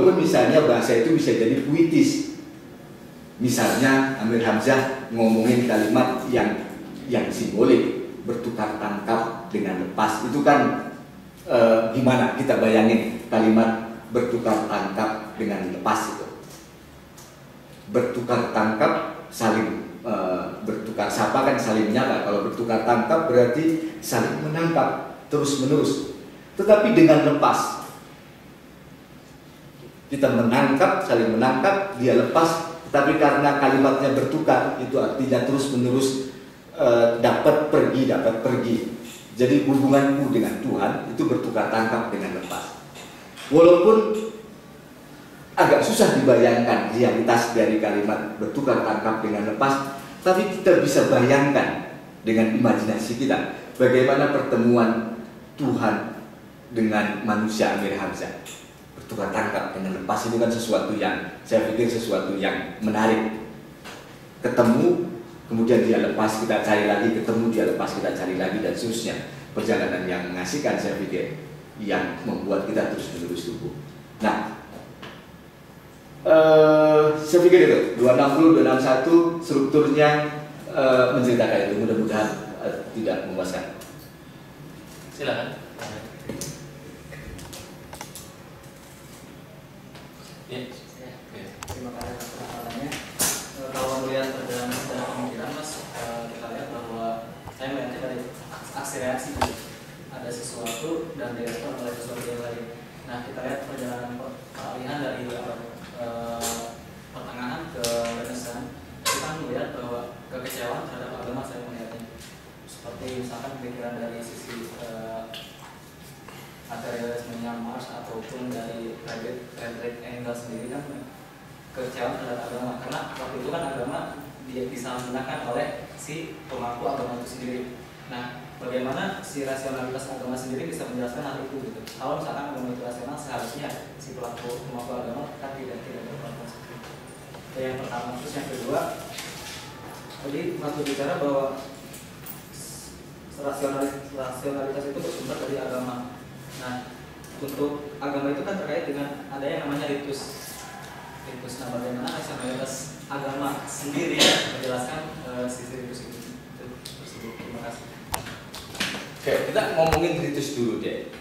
Misalnya bahasa itu bisa jadi puitis. Misalnya Amir Hamzah ngomongin kalimat yang simbolik, bertukar tangkap dengan lepas. Itu kan gimana kita bayangin kalimat bertukar tangkap dengan lepas itu. Bertukar tangkap saling bertukar sapa kan saling menyapa. Kalau bertukar tangkap berarti saling menangkap terus menerus. Tetapi dengan lepas, kita menangkap, saling menangkap, dia lepas. Tapi karena kalimatnya bertukar, itu artinya terus menerus dapat pergi. Jadi hubunganku dengan Tuhan itu bertukar tangkap dengan lepas. Walaupun agak susah dibayangkan realitas dari kalimat bertukar tangkap dengan lepas, tapi kita bisa bayangkan dengan imajinasi kita bagaimana pertemuan Tuhan dengan manusia Amir Hamzah. Bertukar tangkap dengan lepas itu kan sesuatu yang saya pikir sesuatu yang menarik. Ketemu, kemudian dia lepas, kita cari lagi, ketemu, dia lepas, kita cari lagi, dan seterusnya. Perjalanan yang mengasihkan saya pikir, yang membuat kita terus menerus tumbuh. Nah, saya pikir itu 260, 261 strukturnya menceritakan itu. Mudah-mudahan tidak memuaskan. Silakan. Ya. Terima kasih atas pertanyaannya. Kalau melihat perjalanan secara pemikiran, Mas, kita lihat bahwa saya melihatnya dari aksi reaksi, ada sesuatu dan direspon oleh sesuatu yang lain. Nah, kita lihat perjalanan peralihan dari pertengahan ke Renaissance, kita melihat bahwa kekecewaan terhadap agama saya melihatnya seperti misalkan pemikiran dari sisi materialismenya Marx ataupun dari Friedrich Engels sendiri kan kekecewaan terhadap agama, karena waktu itu kan agama dia disalahgunakan oleh si pemangku agama itu sendiri. Nah, bagaimana si rasionalitas agama sendiri bisa menjelaskan hal itu gitu? Kalau misalkan agama itu rasional, seharusnya si pelaku pemangku agama kan tidak berkelakuan seperti itu. Itu yang pertama. Terus yang kedua, tadi Mas berbicara bahwa rasionalitas itu bersumber dari agama. Nah, untuk agama itu kan terkait dengan ada yang namanya ritus. Nah, bagaimana rasionalitas agama sendiri menjelaskan sisi ritus itu tersebut? Terima kasih. Oke, kita ngomongin ritus dulu deh.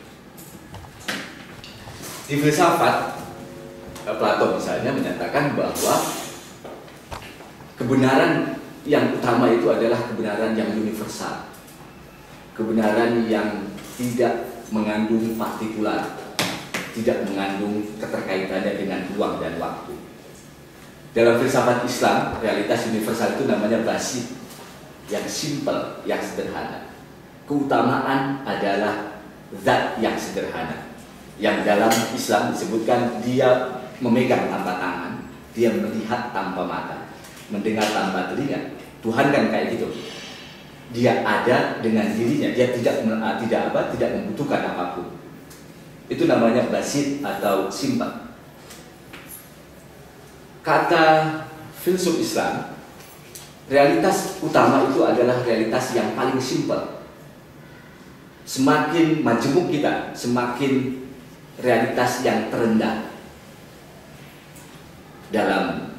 Di filsafat, Plato misalnya menyatakan bahwa kebenaran yang utama itu adalah kebenaran yang universal, kebenaran yang tidak mengandung partikular, tidak mengandung keterkaitannya dengan ruang dan waktu. Dalam filsafat Islam, realitas universal itu namanya basit, yang simple, yang sederhana. Keutamaan adalah zat yang sederhana, yang dalam Islam disebutkan dia memegang tanpa tangan, dia melihat tanpa mata, mendengar tanpa telinga. Tuhan kan kayak gitu. Dia ada dengan dirinya, dia tidak membutuhkan apapun. Itu namanya basit atau simple. Kata filsuf Islam, realitas utama itu adalah realitas yang paling simple. Semakin majemuk kita, semakin realitas yang terendah. Dalam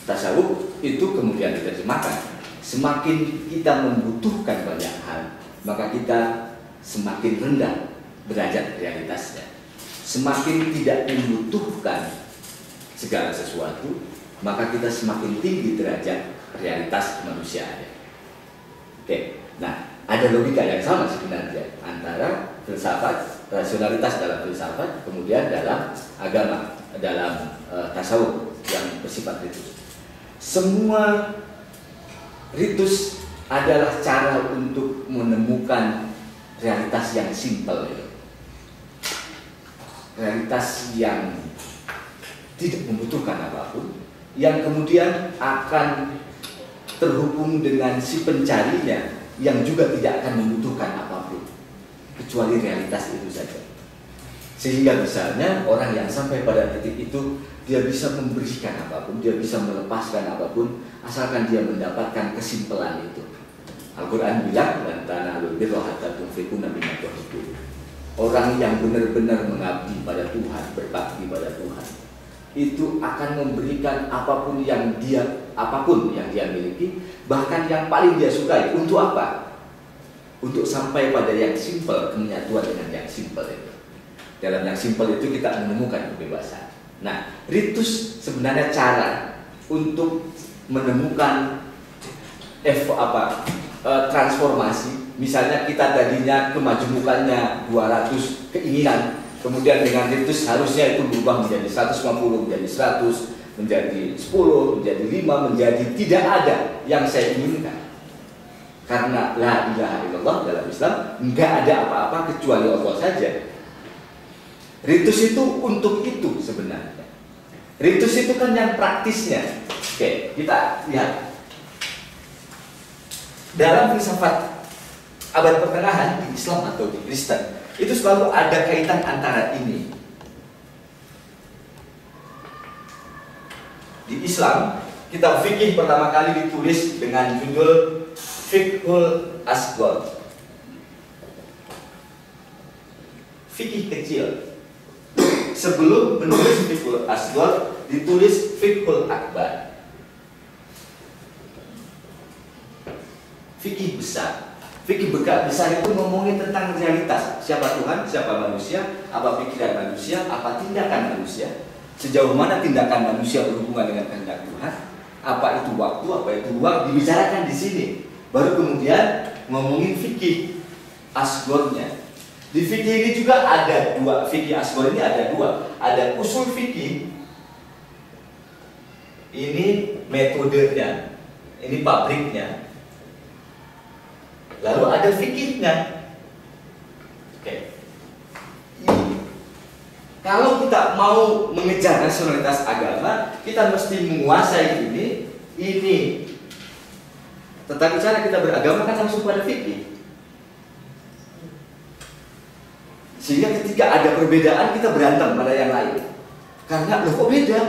tasawuf itu kemudian diterjemahkan, semakin kita membutuhkan banyak hal, maka kita semakin rendah derajat realitasnya. Semakin tidak membutuhkan segala sesuatu, maka kita semakin tinggi derajat realitas manusianya. Oke, nah ada logika yang sama sebenarnya antara filsafat, rasionalitas dalam filsafat, kemudian dalam agama, dalam tasawuf yang bersifat ritus. Semua ritus adalah cara untuk menemukan realitas yang simpel, realitas yang tidak membutuhkan apapun, yang kemudian akan terhubung dengan si pencarinya yang juga tidak akan membutuhkan apapun kecuali realitas itu saja. Sehingga misalnya orang yang sampai pada titik itu, dia bisa memberikan apapun, dia bisa melepaskan apapun, asalkan dia mendapatkan kesimpelan itu. Al-Quran bilang, "Lan tanalul birra hatta tunfiqu mimma tuhibbun." Orang yang benar-benar mengabdi pada Tuhan, berbakti pada Tuhan, itu akan memberikan apapun yang dia miliki, bahkan yang paling dia sukai. Untuk apa? Untuk sampai pada yang simpel, menyatuan dengan yang simpel itu. Dalam yang simpel itu kita menemukan kebebasan. Nah, ritus sebenarnya cara untuk menemukan transformasi. Misalnya kita tadinya kemajemukannya 200 keinginan, kemudian dengan ritus harusnya itu berubah menjadi 150, menjadi 100, menjadi 10, menjadi 5, menjadi tidak ada yang saya inginkan. Karena la ilaha illallah dalam Islam nggak ada apa-apa kecuali Allah saja. Ritus itu untuk itu sebenarnya. Ritus itu kan yang praktisnya. Oke, kita lihat. Dalam filsafat abad pertengahan di Islam atau di Kristen, itu selalu ada kaitan antara ini. Di Islam, kitab fikih pertama kali ditulis dengan judul Fiqhul Asghar. Fikih kecil. Sebelum menulis Fiqhul Asghar, ditulis Fiqhul Akbar. Fikih besar. Fikih besar itu ngomongin tentang realitas. Siapa Tuhan, siapa manusia, apa pikiran manusia, apa tindakan manusia. Sejauh mana tindakan manusia berhubungan dengan kehendak Tuhan. Apa itu waktu, apa itu ruang, dibicarakan di sini. Baru kemudian ngomongin fikih asgornya. Di fikih ini juga ada dua. Fikih asgor ini ada dua. Ada usul fikih. Ini metodenya. Ini pabriknya. Lalu ada fikihnya. Oke. Kalau kita mau mengejar rasionalitas agama, kita mesti menguasai ini. Tetapi cara kita beragama kan langsung pada fikih. Sehingga ketika ada perbedaan kita berantem pada yang lain. Karena loh kok beda?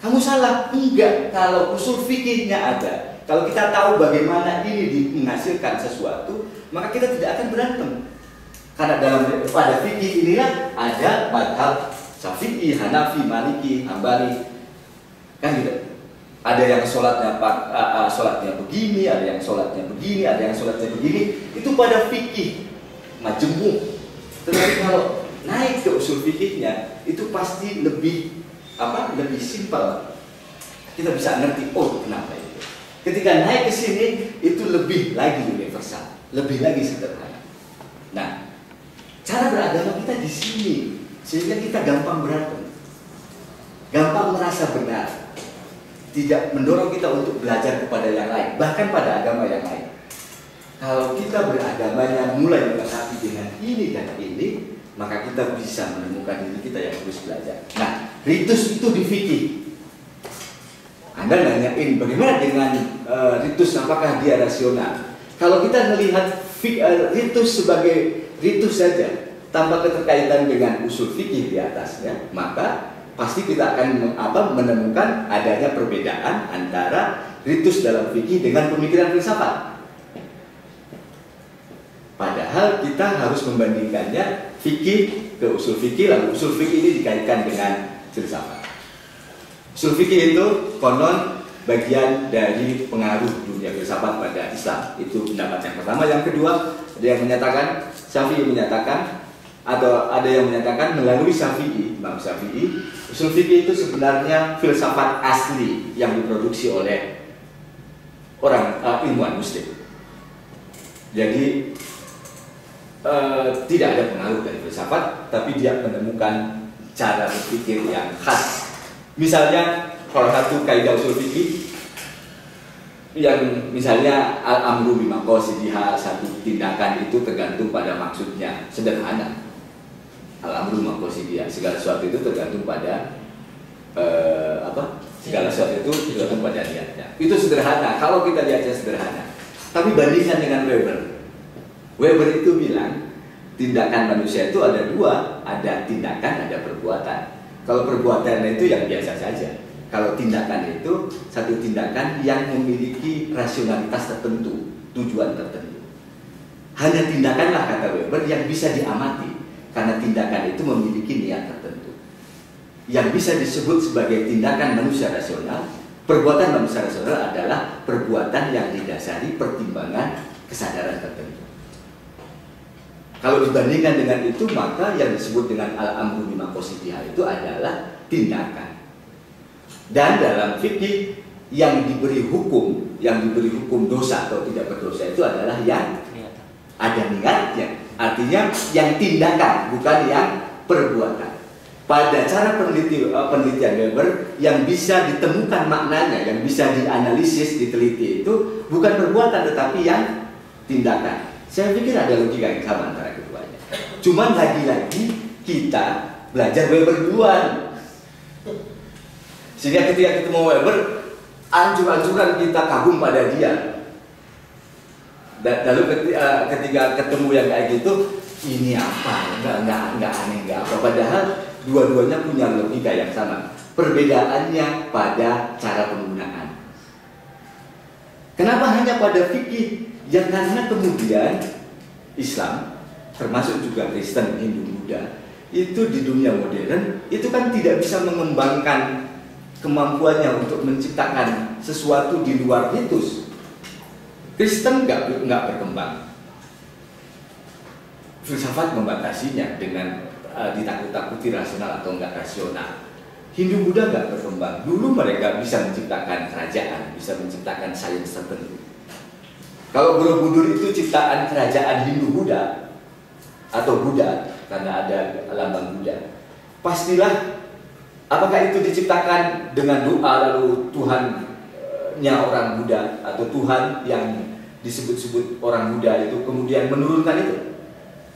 Kamu salah. Enggak. Kalau usul fikihnya ada, kalau kita tahu bagaimana ini menghasilkan sesuatu, maka kita tidak akan berantem. Karena pada fikih inilah ada madhab Syafi'i, Hanafi, Maliki, Hambali. Kan gitu. Ada yang sholatnya begini, ada yang sholatnya begini, ada yang sholatnya begini. Itu pada fikih majemuk. Tetapi kalau naik ke usul fikihnya, itu pasti lebih simpel. Kita bisa ngerti, oh kenapa itu. Ketika naik ke sini, itu lebih lagi universal, lebih lagi sederhana. Nah, cara beragama kita di sini, sehingga kita gampang berantem, gampang merasa benar. Tidak mendorong kita untuk belajar kepada yang lain, bahkan pada agama yang lain. Kalau kita beragamanya mulai melengkapi dengan ini dan ini, maka kita bisa menemukan diri kita yang terus belajar. Nah, ritus itu di fikih. Anda nanyain bagaimana dengan ritus, apakah dia rasional? Kalau kita melihat ritus sebagai ritus saja, tanpa keterkaitan dengan usul fikih di atasnya, maka pasti kita akan menemukan adanya perbedaan antara ritus dalam fikih dengan pemikiran filsafat. Padahal kita harus membandingkannya fikih ke usul fikih, lalu usul fikih ini dikaitkan dengan filsafat. Usul fikih itu konon bagian dari pengaruh dunia filsafat pada Islam. Itu pendapat yang pertama. Yang kedua, ada yang menyatakan, Syafi'i menyatakan, atau ada yang menyatakan melalui Syafi'i, Imam Syafi'i, usul fikih itu sebenarnya filsafat asli yang diproduksi oleh orang ilmuwan muslim. Jadi tidak ada pengaruh dari filsafat, tapi dia menemukan cara berpikir yang khas. Misalnya, salah satu kaidah usul fikih yang misalnya al-amru bima qasidiha, satu tindakan itu tergantung pada maksudnya. Sederhana. Al-amru bima qasidiha, segala sesuatu itu tergantung pada segala sesuatu itu tergantung pada niatnya. Itu sederhana. Kalau kita lihatnya sederhana. Tapi bandingkan dengan Weber. Weber itu bilang tindakan manusia itu ada dua, ada tindakan, ada perbuatan. Kalau perbuatan itu yang biasa saja. Kalau tindakan itu satu tindakan yang memiliki rasionalitas tertentu, tujuan tertentu. Hanya tindakanlah, kata Weber, yang bisa diamati, karena tindakan itu memiliki niat tertentu. yang bisa disebut sebagai tindakan manusia rasional, perbuatan manusia rasional adalah perbuatan yang didasari pertimbangan kesadaran tertentu. Kalau dibandingkan dengan itu, maka yang disebut dengan al-amru bima qasitiha itu adalah tindakan. Dan dalam fikih yang diberi hukum dosa atau tidak berdosa itu adalah yang ada niatnya. Artinya yang tindakan, bukan yang perbuatan. Pada cara penelitian Weber yang bisa ditemukan maknanya, yang bisa dianalisis, diteliti itu bukan perbuatan tetapi yang tindakan. Saya pikir ada logika yang sama antara keduanya. Cuman lagi-lagi kita belajar Weber duluan. Sehingga ketika ketemu Weber, anjuran kita kagum pada dia. Lalu ketika ketemu yang kayak gitu, ini apa? Enggak aneh, enggak apa. Padahal dua-duanya punya logika yang sama. Perbedaannya pada cara penggunaan. Kenapa hanya pada fikih? Ya karena kemudian Islam, termasuk juga Kristen, Hindu, Buddha, itu di dunia modern itu kan tidak bisa mengembangkan kemampuannya untuk menciptakan sesuatu di luar ritus. Kristen nggak berkembang. Filsafat membatasinya dengan ditakut-takuti rasional atau enggak rasional. Hindu Buddha nggak berkembang. Dulu mereka bisa menciptakan kerajaan, bisa menciptakan sains tertentu. Kalau Borobudur itu ciptaan kerajaan Hindu Buddha atau Buddha karena ada lambang Buddha, pastilah apakah itu diciptakan dengan doa lalu Tuhannya orang Buddha atau Tuhan yang disebut-sebut orang Buddha itu kemudian menurunkan itu?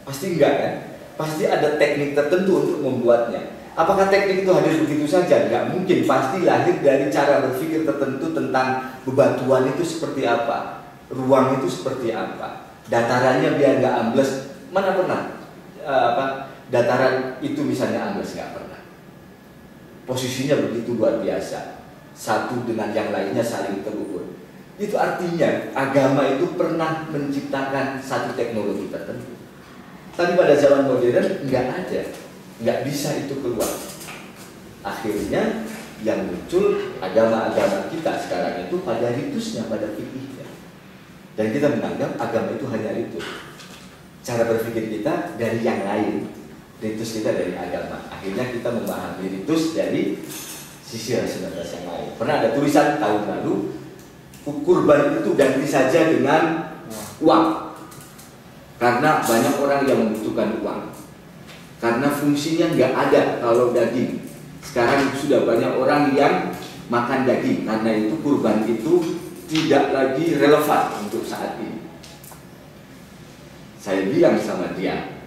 Pasti enggak kan? Pasti ada teknik tertentu untuk membuatnya. Apakah teknik itu hadir begitu saja? Enggak mungkin. Pasti lahir dari cara berpikir tertentu tentang bebatuan itu seperti apa, ruang itu seperti apa, datarannya biar nggak ambles. Mana pernah dataran itu misalnya ambles? Nggak pernah. Posisinya begitu luar biasa, satu dengan yang lainnya saling terukur. Itu artinya agama itu pernah menciptakan satu teknologi tertentu. Tapi pada zaman modern nggak ada, nggak bisa itu keluar. Akhirnya yang muncul agama-agama kita sekarang itu pada ritusnya, pada fikihnya. Dan kita menganggap agama itu hanya ritus. Cara berpikir kita dari yang lain, ritus kita dari agama. Akhirnya kita memahami ritus dari sisi rasionalitas yang lain. Pernah ada tulisan tahun lalu, kurban itu ganti saja dengan uang. Karena banyak orang yang membutuhkan uang. Karena fungsinya nggak ada kalau daging. Sekarang sudah banyak orang yang makan daging. Karena itu kurban itu tidak lagi relevan untuk saat ini. Saya bilang sama dia,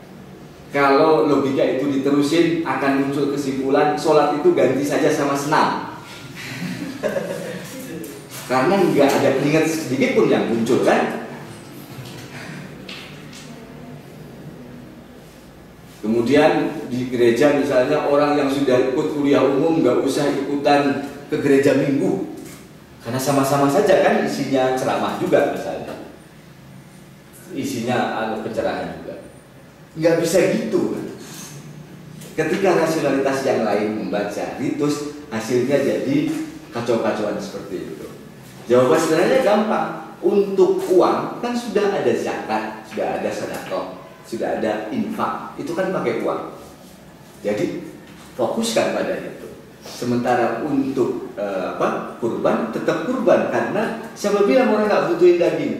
kalau logika itu diterusin akan muncul kesimpulan sholat itu ganti saja sama senam. Karena nggak ada keringat sedikit pun yang muncul kan. Kemudian di gereja misalnya orang yang sudah ikut kuliah umum nggak usah ikutan ke gereja minggu. Karena sama-sama saja kan isinya ceramah juga misalnya. Isinya pencerahan juga. Nggak bisa gitu. Ketika rasionalitas yang lain membaca ritus, hasilnya jadi kacau-kacauan seperti itu. Jawaban sebenarnya gampang. Untuk uang kan sudah ada zakat, sudah ada sedekah, sudah ada infak. Itu kan pakai uang. Jadi fokuskan pada itu. Sementara untuk kurban tetap kurban karena siapa bilang orang nggak butuhin daging.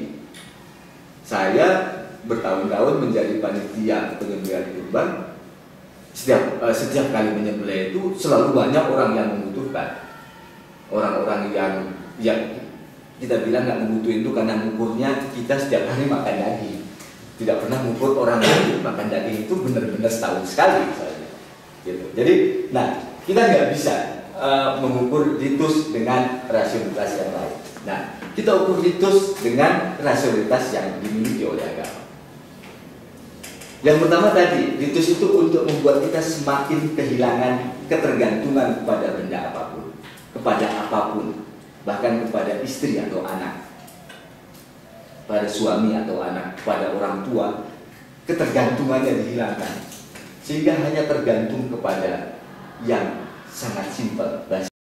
Saya bertahun-tahun menjadi panitia penyembelihan kurban. Setiap kali menyembelih itu selalu banyak orang yang membutuhkan. Orang-orang yang kita bilang nggak membutuhin itu karena mengukurnya kita setiap hari makan daging. Tidak pernah mengukur orang lain makan daging itu benar-benar setahun sekali misalnya. Gitu. Jadi, kita nggak bisa mengukur ritus dengan rasionalitas yang lain. Nah, kita ukur ritus dengan rasionalitas yang dimiliki oleh agama. Yang pertama tadi, ritus itu untuk membuat kita semakin kehilangan ketergantungan kepada benda apapun, kepada apapun, bahkan kepada istri atau anak, pada suami atau anak, pada orang tua, ketergantungannya dihilangkan, sehingga hanya tergantung kepada yang sangat simpel.